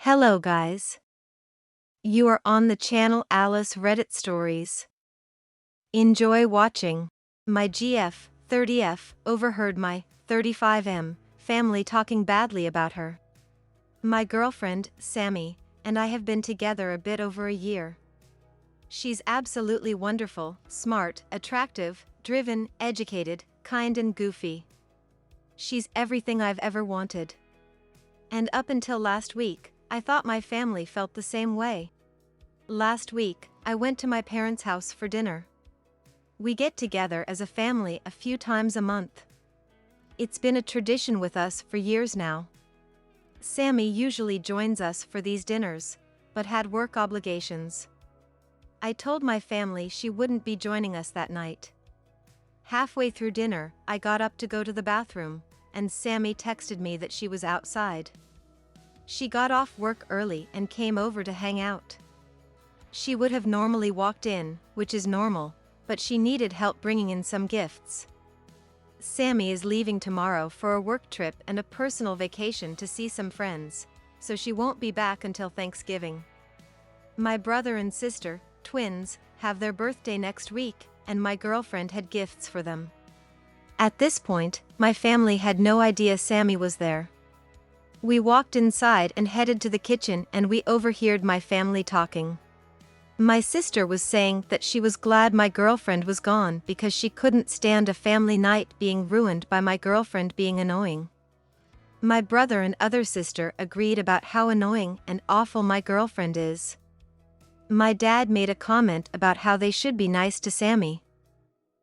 Hello guys. You are on the channel Alice Reddit Stories. Enjoy watching. My GF, 30F, overheard my 35M family talking badly about her. My girlfriend, Sammy, and I have been together a bit over a year. She's absolutely wonderful, smart, attractive, driven, educated, kind and goofy. She's everything I've ever wanted. And up until last week, I thought my family felt the same way. Last week, I went to my parents' house for dinner. We get together as a family a few times a month. It's been a tradition with us for years now. Sammy usually joins us for these dinners, but had work obligations. I told my family she wouldn't be joining us that night. Halfway through dinner, I got up to go to the bathroom, and Sammy texted me that she was outside. She got off work early and came over to hang out. She would have normally walked in, which is normal, but she needed help bringing in some gifts. Sammy is leaving tomorrow for a work trip and a personal vacation to see some friends, so she won't be back until Thanksgiving. My brother and sister, twins, have their birthday next week, and my girlfriend had gifts for them. At this point, my family had no idea Sammy was there. We walked inside and headed to the kitchen and we overheard my family talking. My sister was saying that she was glad my girlfriend was gone because she couldn't stand a family night being ruined by my girlfriend being annoying. My brother and other sister agreed about how annoying and awful my girlfriend is. My dad made a comment about how they should be nice to Sammy.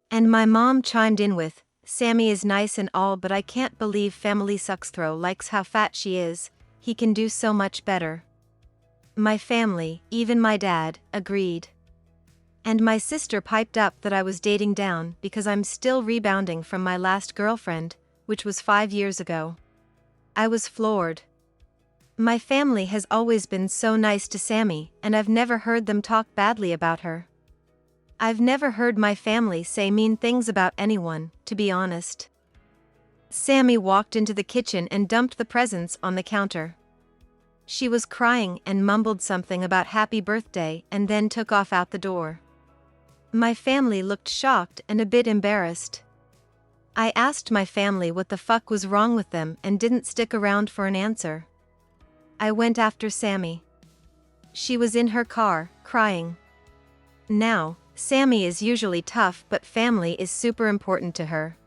And my mom chimed in with, "Sammy is nice and all, but I can't believe family sucks. Throw likes how fat she is, he can do so much better." My family, even my dad, agreed. And my sister piped up that I was dating down because I'm still rebounding from my last girlfriend, which was 5 years ago. I was floored. My family has always been so nice to Sammy, and I've never heard them talk badly about her. I've never heard my family say mean things about anyone, to be honest. Sammy walked into the kitchen and dumped the presents on the counter. She was crying and mumbled something about happy birthday and then took off out the door. My family looked shocked and a bit embarrassed. I asked my family what the fuck was wrong with them and didn't stick around for an answer. I went after Sammy. She was in her car, crying. Now, Sammy is usually tough, but family is super important to her.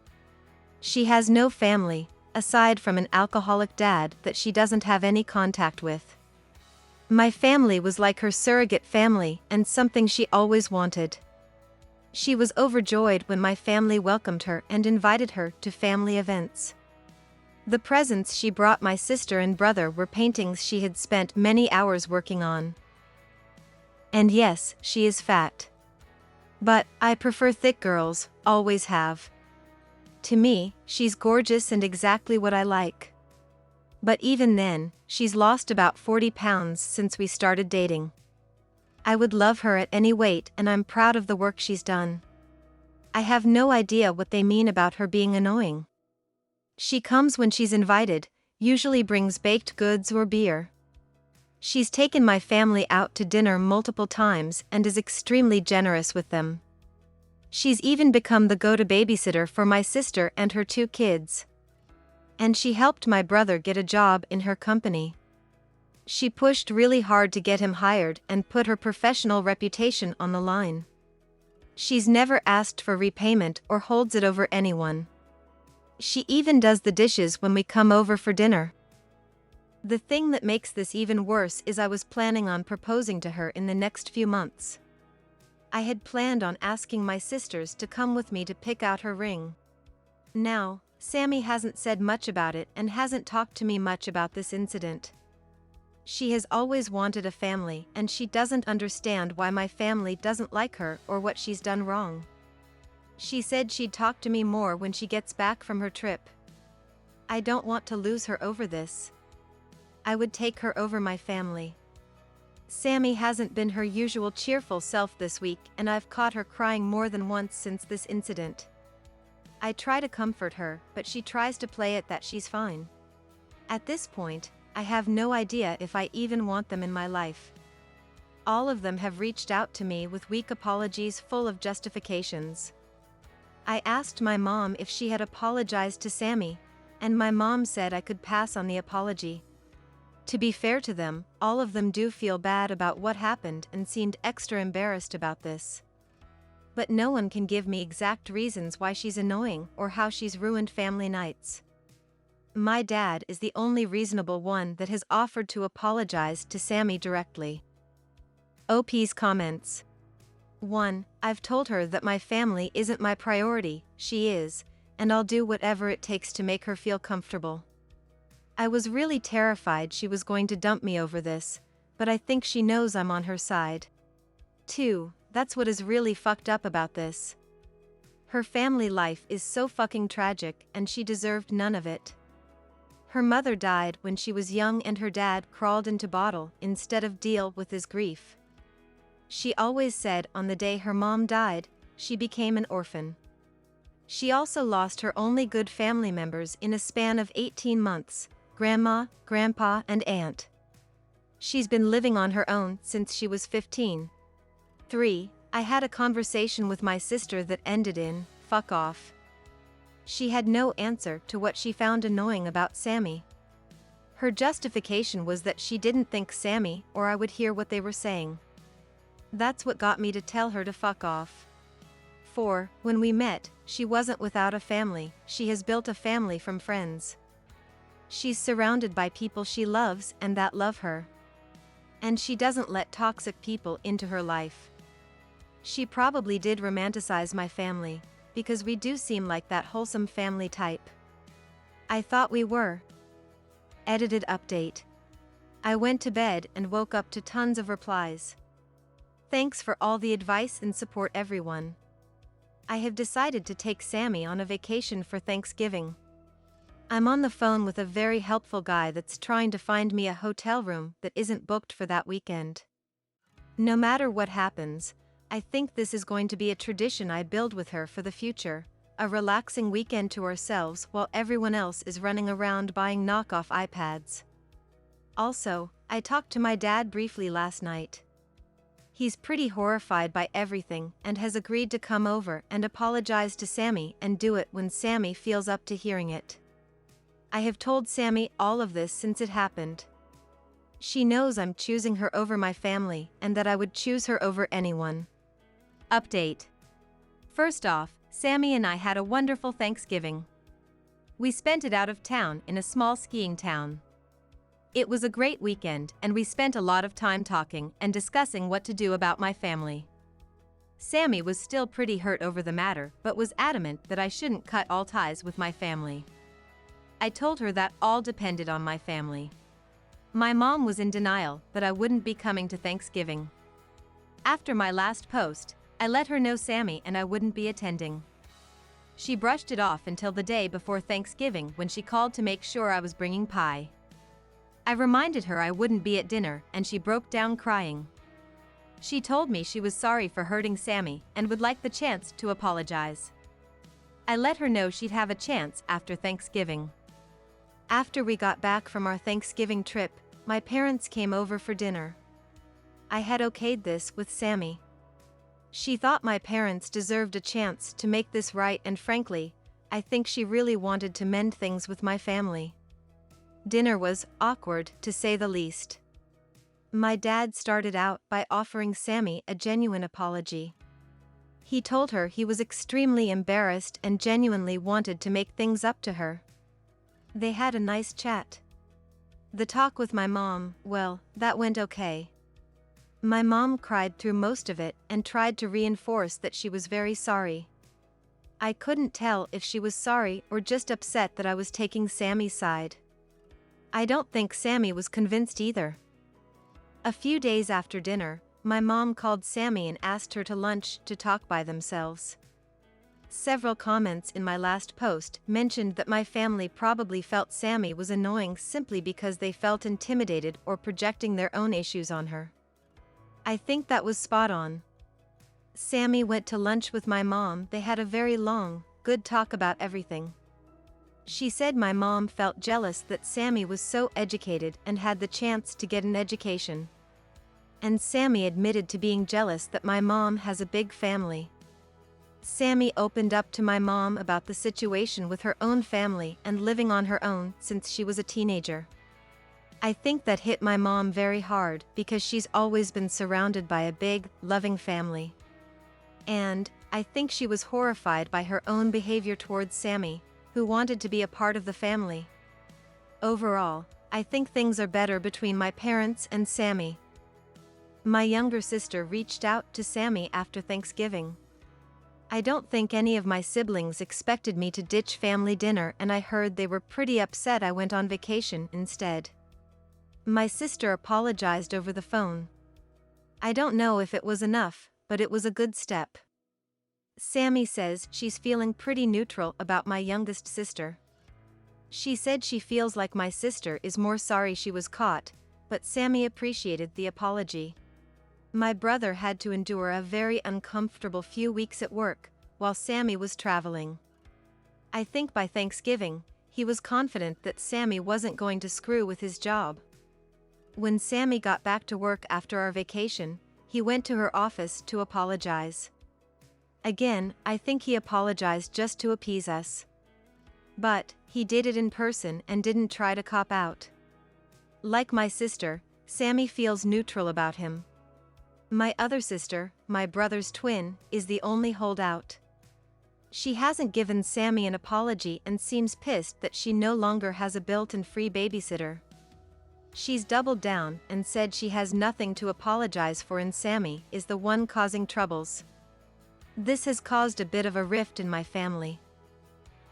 She has no family, aside from an alcoholic dad that she doesn't have any contact with. My family was like her surrogate family and something she always wanted. She was overjoyed when my family welcomed her and invited her to family events. The presents she brought my sister and brother were paintings she had spent many hours working on. And yes, she is fat. But I prefer thick girls, always have. To me, she's gorgeous and exactly what I like. But even then, she's lost about 40 pounds since we started dating. I would love her at any weight and I'm proud of the work she's done. I have no idea what they mean about her being annoying. She comes when she's invited, usually brings baked goods or beer. She's taken my family out to dinner multiple times and is extremely generous with them. She's even become the go-to babysitter for my sister and her 2 kids. And she helped my brother get a job in her company. She pushed really hard to get him hired and put her professional reputation on the line. She's never asked for repayment or holds it over anyone. She even does the dishes when we come over for dinner. The thing that makes this even worse is I was planning on proposing to her in the next few months. I had planned on asking my sisters to come with me to pick out her ring. Now, Sammy hasn't said much about it and hasn't talked to me much about this incident. She has always wanted a family and she doesn't understand why my family doesn't like her or what she's done wrong. She said she'd talk to me more when she gets back from her trip. I don't want to lose her over this. I would take her over my family. Sammy hasn't been her usual cheerful self this week and I've caught her crying more than once since this incident. I try to comfort her, but she tries to play it that she's fine. At this point, I have no idea if I even want them in my life. All of them have reached out to me with weak apologies full of justifications. I asked my mom if she had apologized to Sammy, and my mom said I could pass on the apology. To be fair to them, all of them do feel bad about what happened and seemed extra embarrassed about this. But no one can give me exact reasons why she's annoying or how she's ruined family nights. My dad is the only reasonable one that has offered to apologize to Sammy directly. OP's comments. 1. I've told her that my family isn't my priority, she is, and I'll do whatever it takes to make her feel comfortable. I was really terrified she was going to dump me over this, but I think she knows I'm on her side. 2. That's what is really fucked up about this. Her family life is so fucking tragic and she deserved none of it. Her mother died when she was young and her dad crawled into bottle instead of deal with his grief. She always said on the day her mom died, she became an orphan. She also lost her only good family members in a span of 18 months, grandma, grandpa, and aunt. She's been living on her own since she was 15. 3. I had a conversation with my sister that ended in, fuck off. She had no answer to what she found annoying about Sammy. Her justification was that she didn't think Sammy or I would hear what they were saying. That's what got me to tell her to fuck off. 4. When we met, she wasn't without a family, she has built a family from friends. She's surrounded by people she loves and that love her. And she doesn't let toxic people into her life. She probably did romanticize my family, because we do seem like that wholesome family type. I thought we were. Edited update. I went to bed and woke up to tons of replies. Thanks for all the advice and support, everyone. I have decided to take Sammy on a vacation for Thanksgiving. I'm on the phone with a very helpful guy that's trying to find me a hotel room that isn't booked for that weekend. No matter what happens, I think this is going to be a tradition I build with her for the future, a relaxing weekend to ourselves while everyone else is running around buying knockoff iPads. Also, I talked to my dad briefly last night. He's pretty horrified by everything and has agreed to come over and apologize to Sammy and do it when Sammy feels up to hearing it. I have told Sammy all of this since it happened. She knows I'm choosing her over my family and that I would choose her over anyone. Update. First off, Sammy and I had a wonderful Thanksgiving. We spent it out of town in a small skiing town. It was a great weekend and we spent a lot of time talking and discussing what to do about my family. Sammy was still pretty hurt over the matter but was adamant that I shouldn't cut all ties with my family. I told her that all depended on my family. My mom was in denial that I wouldn't be coming to Thanksgiving. After my last post, I let her know Sammy and I wouldn't be attending. She brushed it off until the day before Thanksgiving when she called to make sure I was bringing pie. I reminded her I wouldn't be at dinner and she broke down crying. She told me she was sorry for hurting Sammy and would like the chance to apologize. I let her know she'd have a chance after Thanksgiving. After we got back from our Thanksgiving trip, my parents came over for dinner. I had okayed this with Sammy. She thought my parents deserved a chance to make this right and frankly, I think she really wanted to mend things with my family. Dinner was awkward, to say the least. My dad started out by offering Sammy a genuine apology. He told her he was extremely embarrassed and genuinely wanted to make things up to her. They had a nice chat. The talk with my mom, well, that went okay. My mom cried through most of it and tried to reinforce that she was very sorry. I couldn't tell if she was sorry or just upset that I was taking Sammy's side. I don't think Sammy was convinced either. A few days after dinner, my mom called Sammy and asked her to lunch to talk by themselves. Several comments in my last post mentioned that my family probably felt Sammy was annoying simply because they felt intimidated or projecting their own issues on her. I think that was spot on. Sammy went to lunch with my mom. They had a very long, good talk about everything. She said my mom felt jealous that Sammy was so educated and had the chance to get an education. And Sammy admitted to being jealous that my mom has a big family. Sammy opened up to my mom about the situation with her own family and living on her own since she was a teenager. I think that hit my mom very hard because she's always been surrounded by a big, loving family. And I think she was horrified by her own behavior towards Sammy, who wanted to be a part of the family. Overall, I think things are better between my parents and Sammy. My younger sister reached out to Sammy after Thanksgiving. I don't think any of my siblings expected me to ditch family dinner, and I heard they were pretty upset I went on vacation instead. My sister apologized over the phone. I don't know if it was enough, but it was a good step. Sammy says she's feeling pretty neutral about my youngest sister. She said she feels like my sister is more sorry she was caught, but Sammy appreciated the apology. My brother had to endure a very uncomfortable few weeks at work, while Sammy was traveling. I think by Thanksgiving, he was confident that Sammy wasn't going to screw with his job. When Sammy got back to work after our vacation, he went to her office to apologize. Again, I think he apologized just to appease us. But he did it in person and didn't try to cop out. Like my sister, Sammy feels neutral about him. My other sister, my brother's twin, is the only holdout. She hasn't given Sammy an apology and seems pissed that she no longer has a built-in free babysitter. She's doubled down and said she has nothing to apologize for and Sammy is the one causing troubles. This has caused a bit of a rift in my family.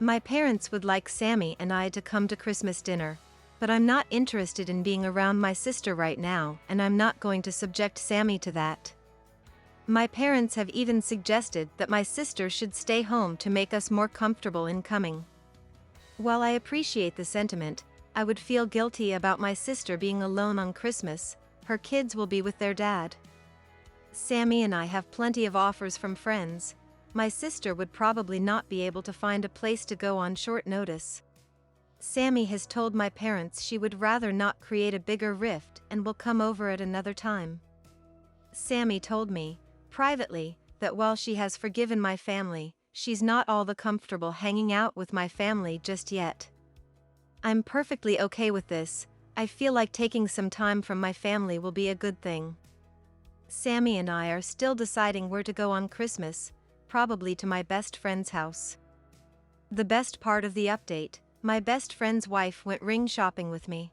My parents would like Sammy and I to come to Christmas dinner, but I'm not interested in being around my sister right now, and I'm not going to subject Sammy to that. My parents have even suggested that my sister should stay home to make us more comfortable in coming. While I appreciate the sentiment, I would feel guilty about my sister being alone on Christmas. Her kids will be with their dad. Sammy and I have plenty of offers from friends. My sister would probably not be able to find a place to go on short notice. Sammy has told my parents she would rather not create a bigger rift and will come over at another time. Sammy told me, privately, that while she has forgiven my family, she's not all the comfortable hanging out with my family just yet. I'm perfectly okay with this. I feel like taking some time from my family will be a good thing. Sammy and I are still deciding where to go on Christmas, probably to my best friend's house. The best part of the update, my best friend's wife went ring shopping with me.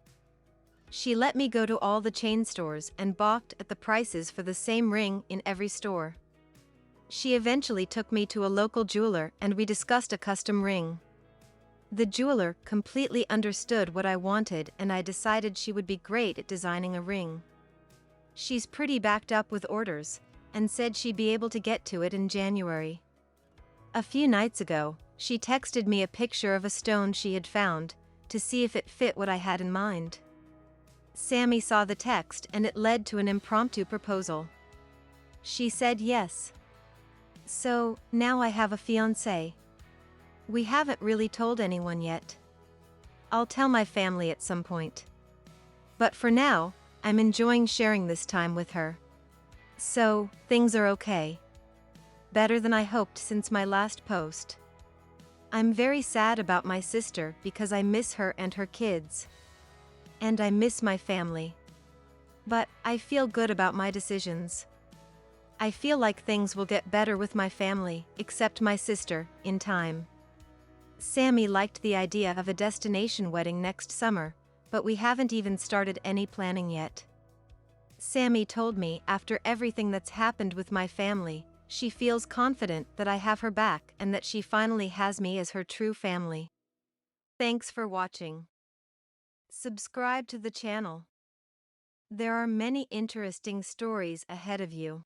She let me go to all the chain stores and balked at the prices for the same ring in every store. She eventually took me to a local jeweler and we discussed a custom ring. The jeweler completely understood what I wanted and I decided she would be great at designing a ring. She's pretty backed up with orders, and said she'd be able to get to it in January. A few nights ago, she texted me a picture of a stone she had found, to see if it fit what I had in mind. Sammy saw the text and it led to an impromptu proposal. She said yes. So, now I have a fiancé. We haven't really told anyone yet. I'll tell my family at some point. But for now, I'm enjoying sharing this time with her. So, things are okay. Better than I hoped since my last post. I'm very sad about my sister because I miss her and her kids. And I miss my family. But I feel good about my decisions. I feel like things will get better with my family, except my sister, in time. Sammy liked the idea of a destination wedding next summer, but we haven't even started any planning yet. Sammy told me after everything that's happened with my family, she feels confident that I have her back and that she finally has me as her true family. Thanks for watching. Subscribe to the channel. There are many interesting stories ahead of you.